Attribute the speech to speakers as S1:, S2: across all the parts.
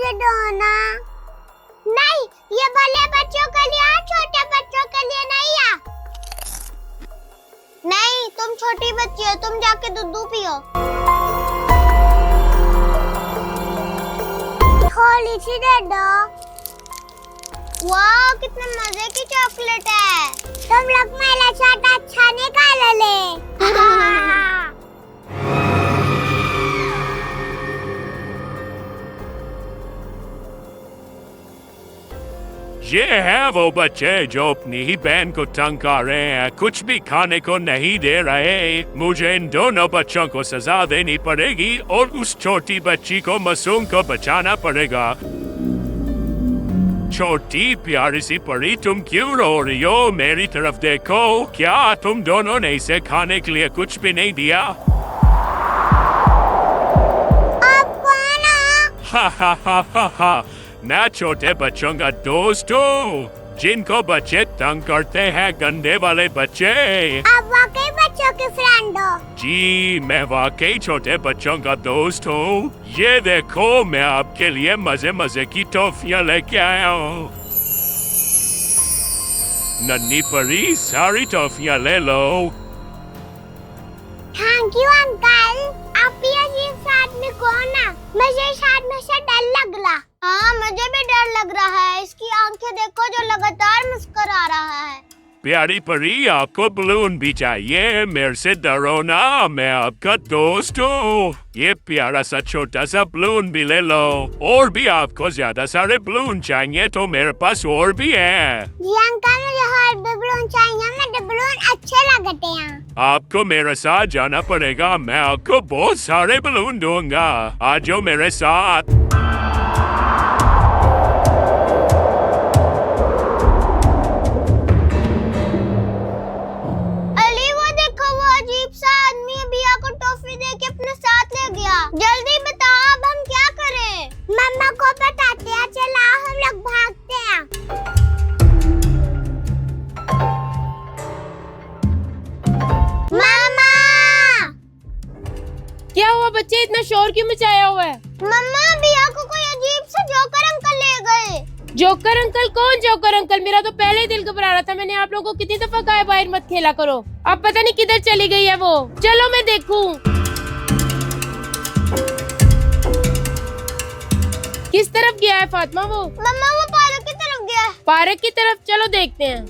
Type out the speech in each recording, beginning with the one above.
S1: मुझे दो ना। नहीं, ये भले बच्चों के लिए है, छोटे बच्चों के लिए नहीं है। नहीं, तुम छोटी बच्ची हो, तुम जाके दूध पियो। थोड़ी सी दे दो। वाह, कितने मजे की चॉकलेट है। तुम लोग मेरा साथ अच्छा निकाल ले।
S2: ये है वो बच्चे जो अपनी ही बहन को तंग कर रहे हैं, कुछ भी खाने को नहीं दे रहे। मुझे इन दोनों बच्चों को सजा देनी पड़ेगी और उस छोटी बच्ची को मासूम को बचाना पड़ेगा। छोटी प्यारी सी परी, तुम क्यों रो रही हो? मेरी तरफ देखो। क्या तुम दोनों ने इसे खाने के लिए कुछ भी नहीं दिया?
S1: आप कौन हो?
S2: हा हा हा हा हा, मैं छोटे बच्चों का दोस्त हूँ, जिनको बच्चे तंग करते हैं, गंदे वाले बच्चे।
S1: आप वाकई बच्चों के फ्रेंड हो?
S2: जी, मैं वाकई छोटे बच्चों का दोस्त हूँ। ये देखो, मैं आपके लिए मजे मजे की टॉफियाँ लेके आया हूँ। नन्ही परी, सारी टॉफियाँ ले लो।
S1: Thank you uncle. आप ये अजीब सा आदमी कौन है? मुझे इस आदमी से डर लग रहा। हाँ, मुझे भी डर लग रहा है। इसकी आंखें देखो जो लगातार मुस्कुरा रहा है।
S2: प्यारी परी, आपको बलून भी चाहिए? मेरे से डरो ना, मैं आपका दोस्त हूँ। ये प्यारा सा छोटा सा बलून भी ले लो। और भी आपको ज्यादा सारे बलून चाहिए तो मेरे पास और भी है।
S1: जी अंकल, मुझे और भी बलून चाहिए। मुझे बलून अच्छे लगते हैं।
S2: आपको मेरे साथ जाना पड़ेगा, मैं आपको बहुत सारे बलून दूंगा। आ जाओ मेरे साथ।
S1: जल्दी बताओ, अब हम क्या करें? मम्मा को बताते हैं। चलो हम लोग भागते हैं। मम्मा!
S3: क्या हुआ बच्चे, इतना शोर क्यों मचाया हुआ है?
S1: मम्मा, बिया को कोई अजीब से जोकर अंकल ले गए।
S3: Joker uncle? कौन जोकर अंकल? मेरा तो पहले ही दिल घबरा रहा था। मैंने आप लोगों को कितनी दफा कहा है बाहर मत खेला करो। अब पता नहीं किधर चली गई है वो। चलो मैं देखूं किस तरफ गया है फातिमा वो।
S1: मम्मा, वो पार्क की तरफ गया है।
S3: पार्क की तरफ? चलो देखते हैं।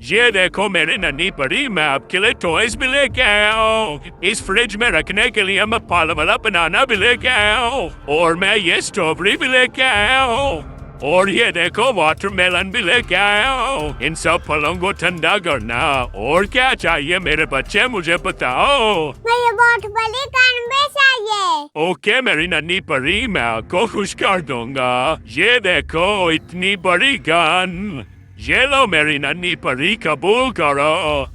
S2: ये देखो मेरी नन्ही परी, मैं आपके लिए टॉयज भी लेके आया हूँ। इस फ्रिज में रखने के लिए मैं फल वाला बनाना भी लेके आया हूँ, और मैं ये स्ट्रॉबेरी भी लेके आया हूँ, और ये देखो वाटरमेलन भी लेके आया हूँ। इन सब फलों को ठंडा करना। और क्या चाहिए मेरे बच्चे, मुझे बताओ।
S1: मुझे बहुत बड़ी गन भी चाहिए।
S2: ओके मेरी नन्ही परी, मैं आपको खुश कर दूंगा। ये देखो इतनी बड़ी गन। ये लो मेरी नन्ही परी, कबूल करो।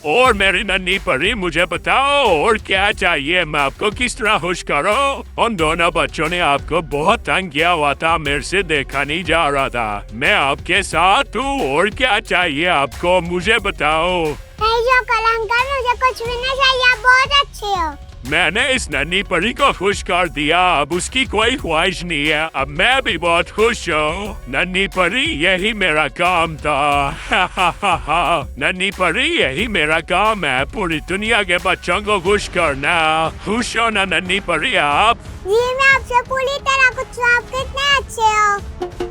S2: और मेरी नन्ही परी, मुझे बताओ और क्या चाहिए, मैं आपको किस तरह खुश करूं? उन दोनों बच्चों ने आपको बहुत तंग किया हुआ था, मेरे से देखा नहीं जा रहा था। मैं आपके साथ हूँ, और क्या चाहिए आपको, मुझे बताओ।
S1: नहीं जोकर अंकल, मुझे कुछ भी नहीं चाहिए। आप बहुत अच्छे हो।
S2: मैंने इस नन्ही परी को खुश कर दिया, अब उसकी कोई ख्वाहिश नहीं है। अब मैं भी बहुत खुश हूँ। नन्ही परी, यही मेरा काम था। हा हा हा हा। नन्ही परी, यही मेरा काम है, पूरी दुनिया के बच्चों को खुश करना। खुश हो ना नन्ही परी आप?
S1: जी, मैं आपसे पूरी तरह खुश हूँ। आप कितने अच्छे हो।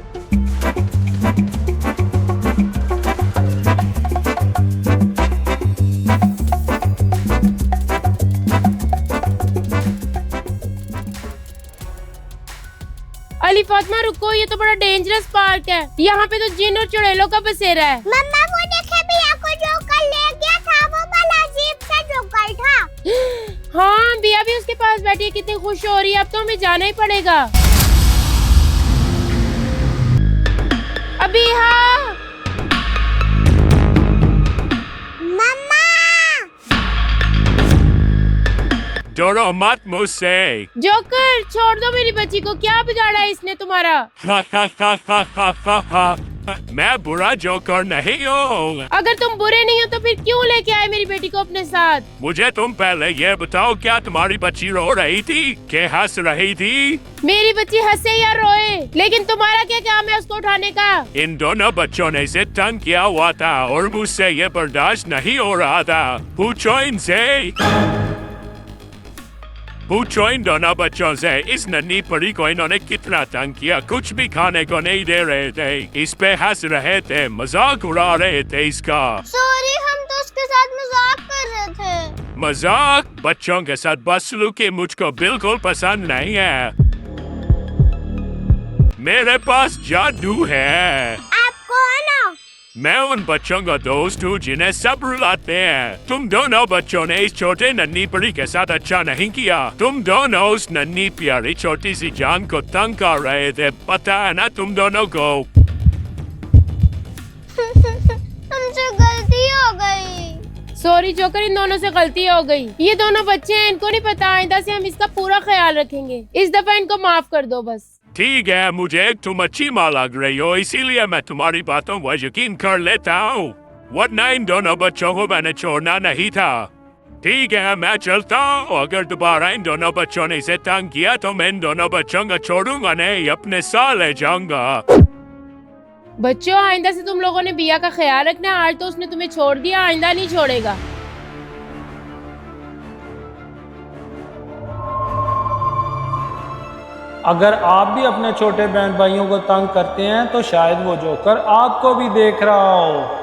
S3: अली फातिमा रुको, ये तो बड़ा डेंजरस पार्क है। यहाँ पे तो जिन और चुड़ैलों का बसेरा है।
S1: मम्मा, वो देखे बिया को जोकर ले गया था, वो बड़ा अजीब सा जोकर था।
S3: हाँ, बिया भी उसके पास बैठी है, कितनी खुश हो रही है। अब तो हमें जाना ही पड़ेगा। अभी हाँ
S1: मम्मा!
S2: डरो मत मुझसे।
S3: जोकर, छोड़ दो मेरी बच्ची को। क्या बिगाड़ा है इसने तुम्हारा?
S2: मैं बुरा जोकर नहीं हूँ।
S3: अगर तुम बुरे नहीं हो तो फिर क्यों लेके आए मेरी बेटी को अपने साथ?
S2: मुझे तुम पहले ये बताओ, क्या तुम्हारी बच्ची रो रही थी कि हंस रही थी?
S3: मेरी बच्ची हंसे या रोए, लेकिन तुम्हारा क्या काम है उसको उठाने का?
S2: इन दोनों बच्चों ने इसे तंग किया हुआ था और मुझसे ये बर्दाश्त नहीं हो रहा था। पूछो इन दोनों बच्चों से इस नन्ही परी को इन्होंने कितना तंग किया। कुछ भी खाने को नहीं दे रहे थे, इस पे हंस रहे थे, मजाक उड़ा रहे थे इसका।
S1: सॉरी, हम तो उसके साथ मजाक कर रहे थे।
S2: मजाक? बच्चों के साथ बदसलूकी मुझको बिल्कुल पसंद नहीं है। मेरे पास जादू है।
S1: आप कौन हो?
S2: मैं उन बच्चों का दोस्त हूँ जिन्हें सब रुलाते हैं। तुम दोनों बच्चों ने इस छोटे नन्ही परी के साथ अच्छा नहीं किया। तुम दोनों उस नन्ही प्यारी छोटी सी जान को तंग कर रहे थे, पता है ना तुम दोनों को?
S1: हमसे गलती हो गई।
S3: सॉरी जोकर, इन दोनों से गलती हो गई। ये दोनों बच्चे हैं, इनको नहीं पता। आइंदा से हम इसका पूरा ख्याल रखेंगे। इस दफा इनको माफ कर दो बस।
S2: ठीक है, मुझे तुम अच्छी माँ लग रही हो, इसीलिए मैं तुम्हारी बातों पर यकीन कर लेता हूँ, वरना इन दोनों बच्चों को मैंने छोड़ना नहीं था। ठीक है, मैं चलता हूँ। अगर दोबारा इन दोनों बच्चों ने इसे तंग किया तो मैं इन दोनों बच्चों को छोड़ूंगा नहीं, अपने साथ ले जाऊंगा।
S3: बच्चों, आइंदा से तुम लोगों ने बिया का ख्याल रखना। आज तो उसने तुम्हें छोड़ दिया, आइंदा नहीं छोड़ेगा।
S4: अगर आप भी अपने छोटे बहन भाइयों को तंग करते हैं तो शायद वो जोकर आपको भी देख रहा हो।